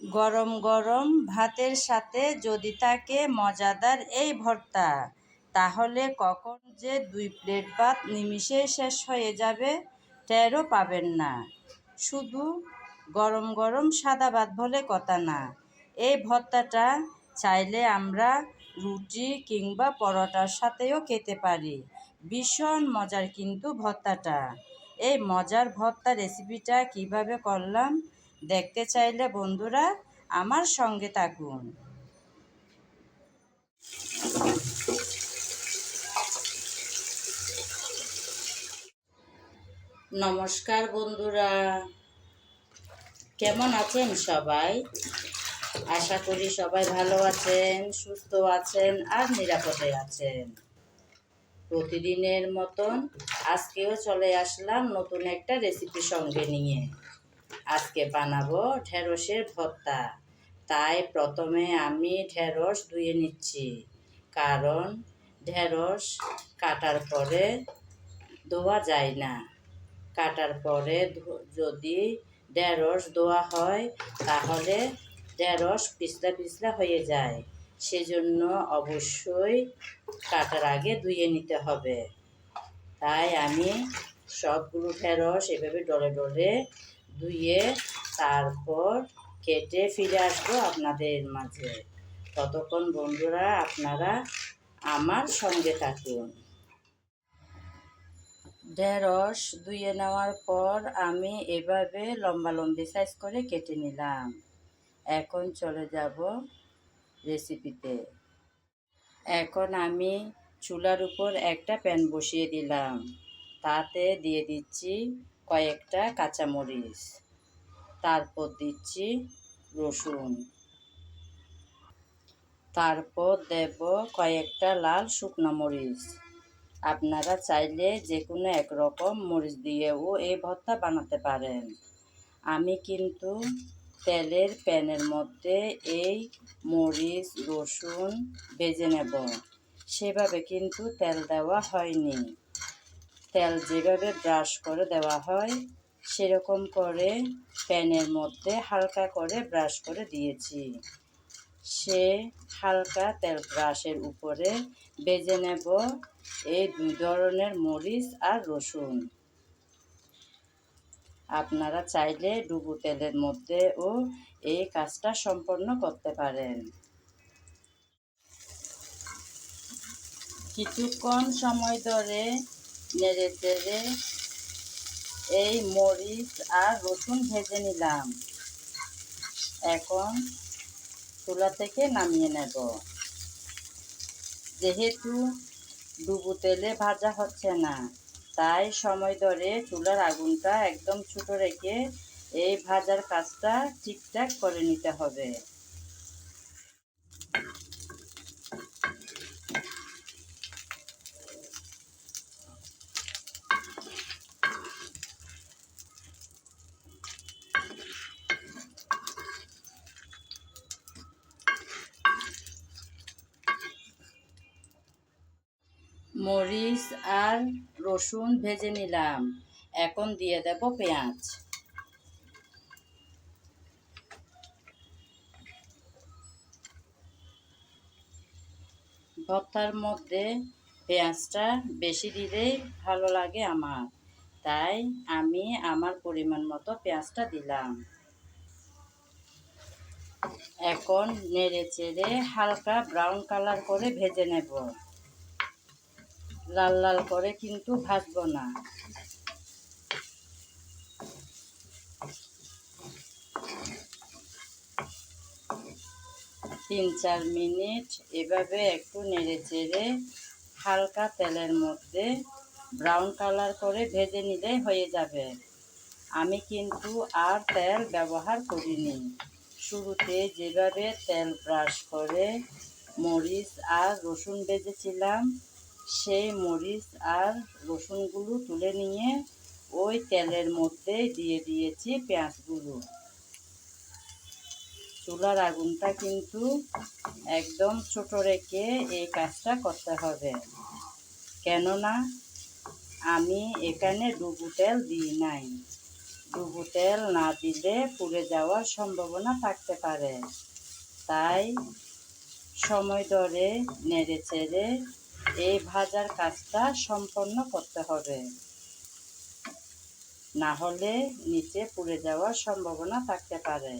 গরম গরম ভাতের সাথে যদি থাকে মজাদার এই ভর্তা, তাহলে কখন যে 2 প্লেট ভাত নিমিষেই শেষ হয়ে যাবে টেরও পাবেন না। শুধু গরম গরম সাদা ভাত বলে কথা না, এই ভর্তাটা চাইলে আমরা রুটি কিংবা পরোটার সাথেও খেতে পারি। ভীষণ মজার কিন্তু ভর্তাটা। এই মজার ভর্তা রেসিপিটা কিভাবে করলাম দেখতে চাইলে বন্ধুরা আমার সঙ্গে থাকুন। নমস্কার বন্ধুরা, কেমন আছেন সবাই? আশা করি সবাই ভালো আছেন, সুস্থ আছেন আর নিরাপদে আছেন। প্রতিদিনের মতন আজকেও চলে আসলাম নতুন একটা রেসিপি সঙ্গে নিয়ে। আজকে বানাবো ঢেঁড়সের ভর্তা। তাই প্রথমে আমি ঢেঁড়স ধুয়ে নিচ্ছি, কারণ ঢেঁড়স কাটার পরে ধোয়া যায় না। কাটার পরে যদি ঢেঁড়স ধোয়া হয় তাহলে ঢেঁড়স পিছলা পিছলা হয়ে যায়। সেজন্য অবশ্যই কাটার আগে ধুয়ে নিতে হবে। তাই আমি সবগুলো ঢেঁড়স এভাবে ডলে ডলে ধুয়ে তারপর কেটে ফিরে আসবো আপনাদের মাঝে। ততক্ষণ বন্ধুরা আপনারা আমার সঙ্গে থাকুন। ঢেঁড়স ধুয়ে নেওয়ার পর আমি এভাবে লম্বা লম্বি সাইজ করে কেটে নিলাম। এখন চলে যাব রেসিপিতে। এখন আমি চুলার উপর একটা প্যান বসিয়ে দিলাম, তাতে দিয়ে দিচ্ছি কয়েকটা কাঁচামরিচ, তারপর দিচ্ছি রসুন, তারপর দেব কয়েকটা লাল শুকনো মরিচ। আপনারা চাইলে যে কোনো একরকম মরিচ দিয়েও এই ভর্তা বানাতে পারেন। আমি কিন্তু তেলের প্যানের মধ্যে এই মরিচ রসুন ভেজে নেব, সেভাবে কিন্তু তেল দেওয়া হয়নি। তেল যেভাবে ব্রাশ করে দেওয়া হয় সেরকম করে প্যানের মধ্যে হালকা করে ব্রাশ করে দিয়েছি। সে হালকা তেল ব্রাশের উপরে ভেজে নেব এই 2 ধরনের মরিচ আর রসুন। আপনারা চাইলে ডুবো তেলের মধ্যেও এই কাজটা সম্পন্ন করতে পারেন। কিছুক্ষণ সময় ধরে নেড়ে চেড়ে এই মরিচ আর রসুন ভেজে নিলাম। এখন চুলা থেকে নামিয়ে নেব। যেহেতু ডুবো তেলে ভাজা হচ্ছে না, তাই সময় ধরে চুলার আগুনটা একদম ছোট রেখে এই ভাজার কাজটা ঠিকঠাক করে নিতে হবে। মরিচ আর রসুন ভেজে নিলাম, এখন দিয়ে দেব পেঁয়াজ। ভর্তার মধ্যে পেঁয়াজটা বেশি দিলেই ভালো লাগে আমার, তাই আমি আমার পরিমাণ মতো পেঁয়াজটা দিলাম। এখন নেড়ে চেড়ে হালকা ব্রাউন কালার করে ভেজে নেব। লাল লাল করে কিন্তু ভাজবো না। 3-4 মিনিট এভাবে একটু নেড়ে চেড়ে হালকা তেলের মধ্যে ব্রাউন কালার করে ভেজে নিলেই হয়ে যাবে। আমি কিন্তু আর তেল ব্যবহার করিনি। শুরুতে যেভাবে তেল ব্রাশ করে মরিচ আর রসুন ভেজেছিলাম, সেই মরিচ আর রসুনগুলো তুলে নিয়ে ওই তেলের মধ্যে দিয়ে দিয়েছি পেঁয়াজগুলো। চুলার আগুনটা কিন্তু একদম ছোট রেখে এই কাজটা করতে হবে, কেননা আমি এখানে ডুবো তেল দিই নাই। ডুবো তেল না দিলে পুড়ে যাওয়ার সম্ভাবনা থাকতে পারে। তাই সময় ধরে নেড়ে চেড়ে এই ভাজার কাজটা সম্পন্ন করতে হবে, না হলে নিচে পুড়ে যাওয়ার সম্ভাবনা থাকতে পারে।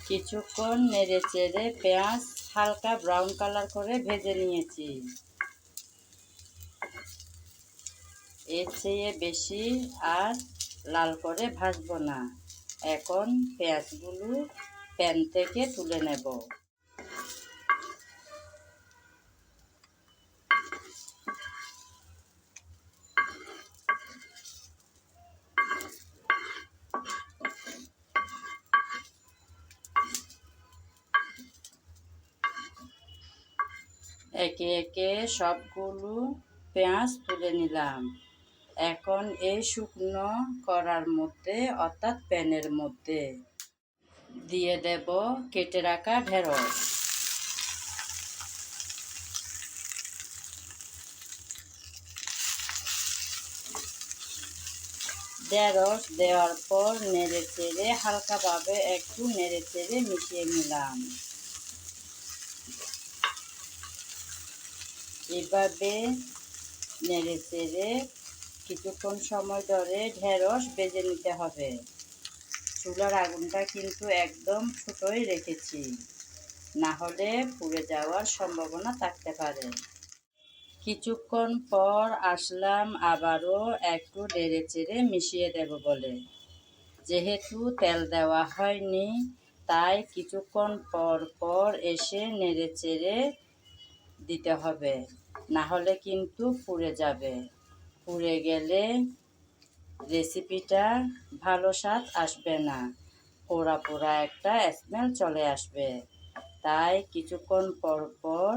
কিছুক্ষণ নেড়ে চেড়ে পেঁয়াজ হালকা ব্রাউন কালার করে ভেজে নিয়েছি। এর চেয়ে বেশি আর লাল করে ভাজবো না। এখন পেঁয়াজগুলো প্যান থেকে তুলে নেব। একে একে সবগুলো পেঁয়াজ তুলে নিলাম। এখন এই শুকনো কড়ার মধ্যে অর্থাৎ প্যানের মধ্যে দিয়ে দেব কেটে রাখা ঢেঁড়স। ঢেঁড়স দেওয়ার পর নেড়ে চেড়ে হালকাভাবে একটু নেড়ে চেড়ে মিশিয়ে নিলাম। এভাবে নেড়ে চেড়ে কিছুক্ষণ সময় ধরে ঢেঁড়স ভেজে নিতে হবে। চুলার আগুনটা কিন্তু একদম ছোটই রেখেছি, না হলে পুড়ে যাওয়ার সম্ভাবনা থাকতে পারে। কিছুক্ষণ পর আসলাম আবারও একটু নেড়ে চেড়ে মিশিয়ে দেব বলে। যেহেতু তেল দেওয়া হয়নি, তাই কিছুক্ষণ পর পর এসে নেড়ে চেড়ে দিতে হবে, না হলে কিন্তু পুড়ে যাবে। পুড়ে গেলে রেসিপিটা ভালো স্বাদ আসবে না, পোড়া পোড়া একটা স্মেল চলে আসবে। তাই কিছুক্ষণ পর পর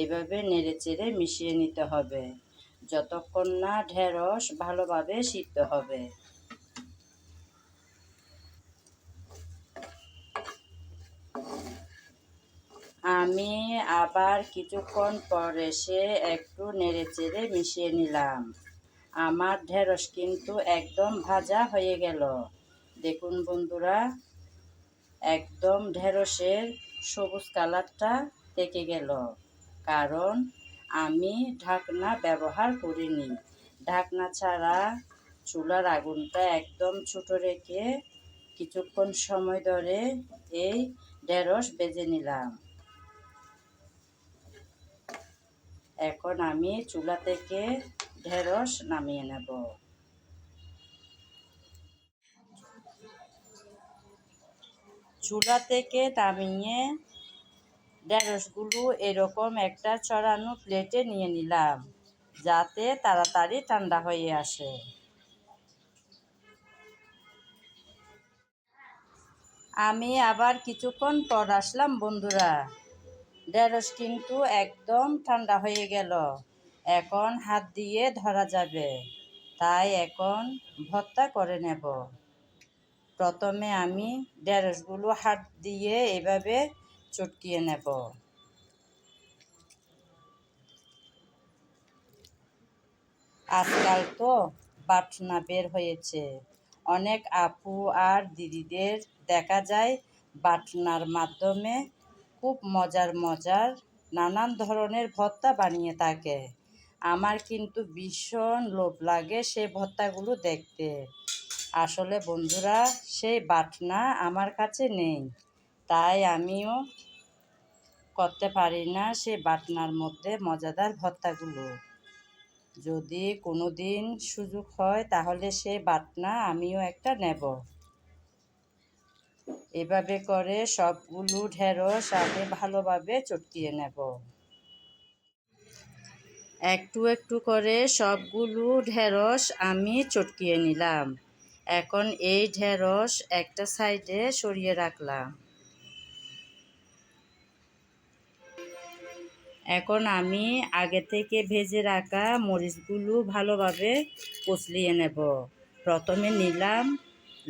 এভাবে নেড়ে চেড়ে মিশিয়ে নিতে হবে, যতক্ষণ না ঢেঁড়স ভালোভাবে সিদ্ধ হবে। আমি আবার কিছুক্ষণ পর এসে একটু নেড়ে চেড়ে মিশিয়ে নিলাম। আমার ঢেঁড়স কিন্তু একদম ভাজা হয়ে গেল। দেখুন বন্ধুরা, একদম ঢেঁড়সের সবুজ কালারটা থেকে গেল, কারণ আমি ঢাকনা ব্যবহার করিনি। ঢাকনা ছাড়া চুলার আগুনটা একদম ছোট রেখে কিছুক্ষণ সময় ধরে এই ঢেঁড়স ভেজে নিলাম। এখন আমি চুলা থেকে ঢেঁড়স নামিয়ে নেব। চুলা থেকে নামিয়ে ঢেঁড়সগুলো এরকম একটা ছড়ানো প্লেটে নিয়ে নিলাম, যাতে তাড়াতাড়ি ঠান্ডা হয়ে আসে। আমি আবার কিছুক্ষণ পর আসলাম বন্ধুরা। ঢেঁড়স কিন্তু একদম ঠান্ডা হয়ে গেল, এখন হাত দিয়ে ধরা যাবে। তাই এখন ভর্তা করে নেব। প্রথমে আমি ঢেঁড়সগুলো হাত দিয়ে এভাবে চটকিয়ে নেব। আজকাল তো বাটনা বের হয়েছে, অনেক আপু আর দিদিদের দেখা যায় বাটনার মাধ্যমে খুব মজার মজার নানান ধরনের ভর্তা বানিয়ে থাকে। আমার কিন্তু ভীষণ লোভ লাগে সেই ভর্তাগুলো দেখতে। আসলে বন্ধুরা, সেই বাটনা আমার কাছে নেই, তাই আমিও করতে পারি না সেই বাটনার মধ্যে মজাদার ভর্তাগুলো। যদি কোনো দিন সুযোগ হয় তাহলে সেই বাটনা আমিও একটা নেব। এভাবে করে সবগুলো ঢেঁড়স আমি ভালোভাবে চটকিয়ে নেব। একটু একটু করে সবগুলো ঢেঁড়স আমি চটকিয়ে নিলাম। এখন এই ঢেঁড়স একটা সাইডে সরিয়ে রাখলাম। এখন আমি আগে থেকে ভেজে রাখা মরিচগুলো ভালোভাবে কচলিয়ে নেব। প্রথমে নিলাম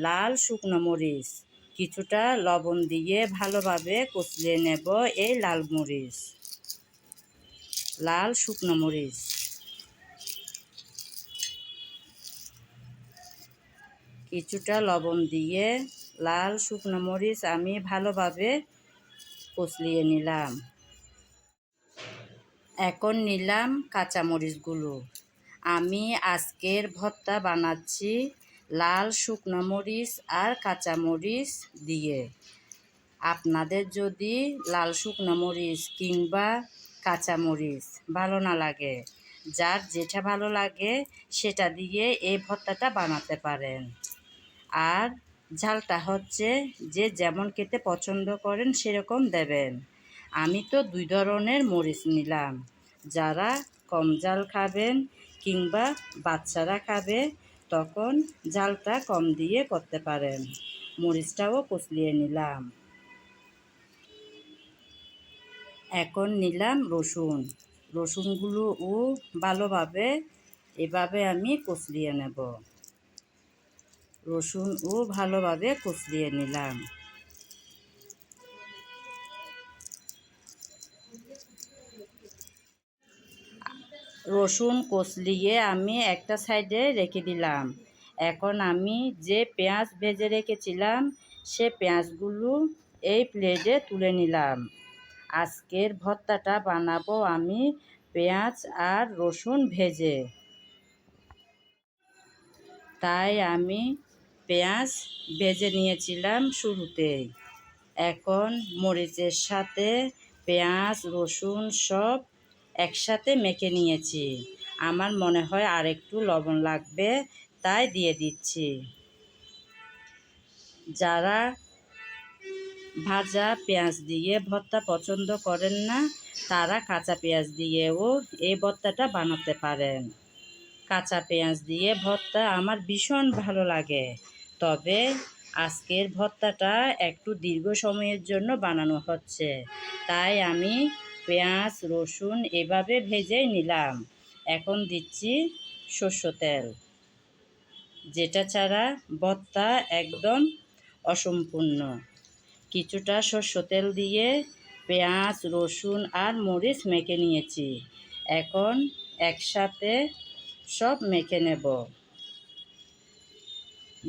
লাল শুকনো মরিচ, কিছুটা লবণ দিয়ে ভালোভাবে কচলিয়ে নেব এই লাল মরিচ। লাল শুকনো মরিচ, কিছুটা লবণ দিয়ে লাল শুকনো মরিচ আমি ভালোভাবে কষলিয়ে নিলাম। এখন নিলাম কাঁচামরিচগুলো। আমি আজকের ভর্তা বানাচ্ছি লাল শুকনো মরিচ আর কাঁচামরিচ দিয়ে। আপনাদের যদি লাল শুকনো মরিচ কিংবা কাঁচামরিচ ভালো না লাগে, যার যেটা ভালো লাগে সেটা দিয়ে এই ভর্তাটা বানাতে পারেন। আর ঝালটা হচ্ছে যে যেমন খেতে পছন্দ করেন সেরকম দেবেন। আমি তো 2 ধরনের মরিচ নিলাম। যারা কম ঝাল খাবেন কিংবা বাচ্চারা খাবে তখন ঝালটা কম দিয়ে করতে পারেন। মরিচটাও কষলিয়ে নিলাম। এখন নিলাম রসুন। রসুনগুলোও ভালোভাবে এভাবে আমি কষলিয়ে নেব। রসুনও ভালোভাবে কষলিয়ে নিলাম। রসুন কষলিয়ে আমি একটা সাইডে রেখে দিলাম। এখন আমি যে পেঁয়াজ ভেজে রেখেছিলাম সে পেঁয়াজগুলো এই প্লেটে তুলে নিলাম। আজকের ভর্তাটা বানাবো আমি পেঁয়াজ আর রসুন ভেজে, তাই আমি পেঁয়াজ ভেজে নিয়েছিলাম শুরুতেই। এখন মরিচের সাথে পেঁয়াজ রসুন সব একসাথে মেখে নিয়েছি। আমার মনে হয় আর একটু লবণ লাগবে, তাই দিয়ে দিচ্ছি। যারা ভাজা পেঁয়াজ দিয়ে ভর্তা পছন্দ করেন না তারা কাঁচা পেঁয়াজ দিয়েও এই ভর্তাটা বানাতে পারেন। কাঁচা পেঁয়াজ দিয়ে ভর্তা আমার ভীষণ ভালো লাগে। তবে আজকের ভর্তাটা একটু দীর্ঘ সময়ের জন্য বানানো হচ্ছে, তাই আমি পেঁয়াজ রসুন এভাবে ভেজে নিলাম। এখন দিচ্ছি সরষের তেল, যেটা ছাড়া ভর্তা একদম অসম্পূর্ণ। কিছুটা সরষের তেল দিয়ে পেঁয়াজ রসুন আর মরিচ মেখে নিয়েছি। এখন একসাথে সব মেখে নেব।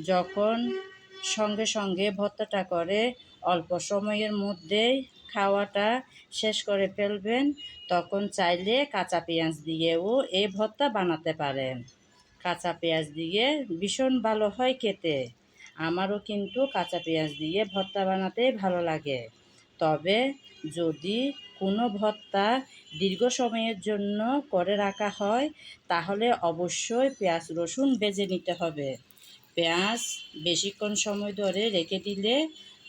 যখন সঙ্গে সঙ্গে ভর্তাটা করে অল্প সময়ের মধ্যেই খাওয়াটা শেষ করে ফেলবেন, তখন চাইলে কাঁচা পেঁয়াজ দিয়েও এই ভর্তা বানাতে পারেন। কাঁচা পেঁয়াজ দিয়ে ভীষণ ভালো হয় খেতে। আমারও কিন্তু কাঁচা পেঁয়াজ দিয়ে ভর্তা বানাতে ভালো লাগে। তবে যদি কোনো ভর্তা দীর্ঘ সময়ের জন্য করে রাখা হয় তাহলে অবশ্যই পেঁয়াজ রসুন ভেজে নিতে হবে। পেঁয়াজ বেশিক্ষণ সময় ধরে রেখে দিলে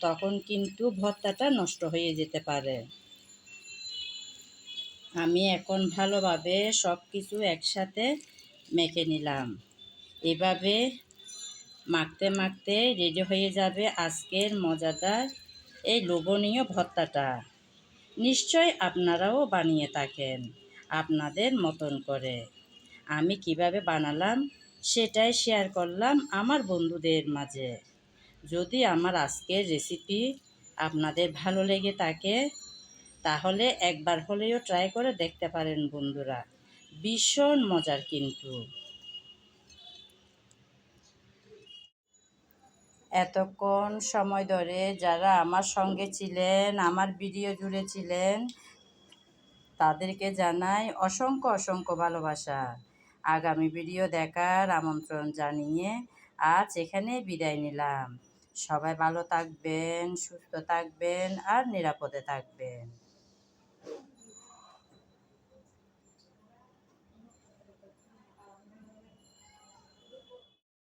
তখন কিন্তু ভর্তাটা নষ্ট হয়ে যেতে পারে। আমি এখন ভালোভাবে সব কিছু একসাথে মেখে নিলাম। এভাবে মাখতে মাখতে রেডি হয়ে যাবে আজকের মজাদার এই লোভনীয় ভর্তাটা। নিশ্চয় আপনারাও বানিয়ে থাকেন আপনাদের মতন করে। আমি কিভাবে বানালাম সেটাই শেয়ার করলাম আমার বন্ধুদের মাঝে। যদি আমার আজকের রেসিপি আপনাদের ভালো লেগে থাকে তাহলে একবার হলেও ট্রাই করে দেখতে পারেন বন্ধুরা। ভীষণ মজার কিন্তু। এতক্ষণ সময় ধরে যারা আমার সঙ্গে ছিলেন, আমার ভিডিও জুড়ে ছিলেন, তাদেরকে জানাই অসংখ্য অসংখ্য ভালোবাসা। আগামী ভিডিও দেখার আমন্ত্রণ জানিয়ে আজ এখানে বিদায় নিলাম। সবাই ভালো থাকবেন, সুস্থ থাকবেন আর নিরাপদে থাকবেন।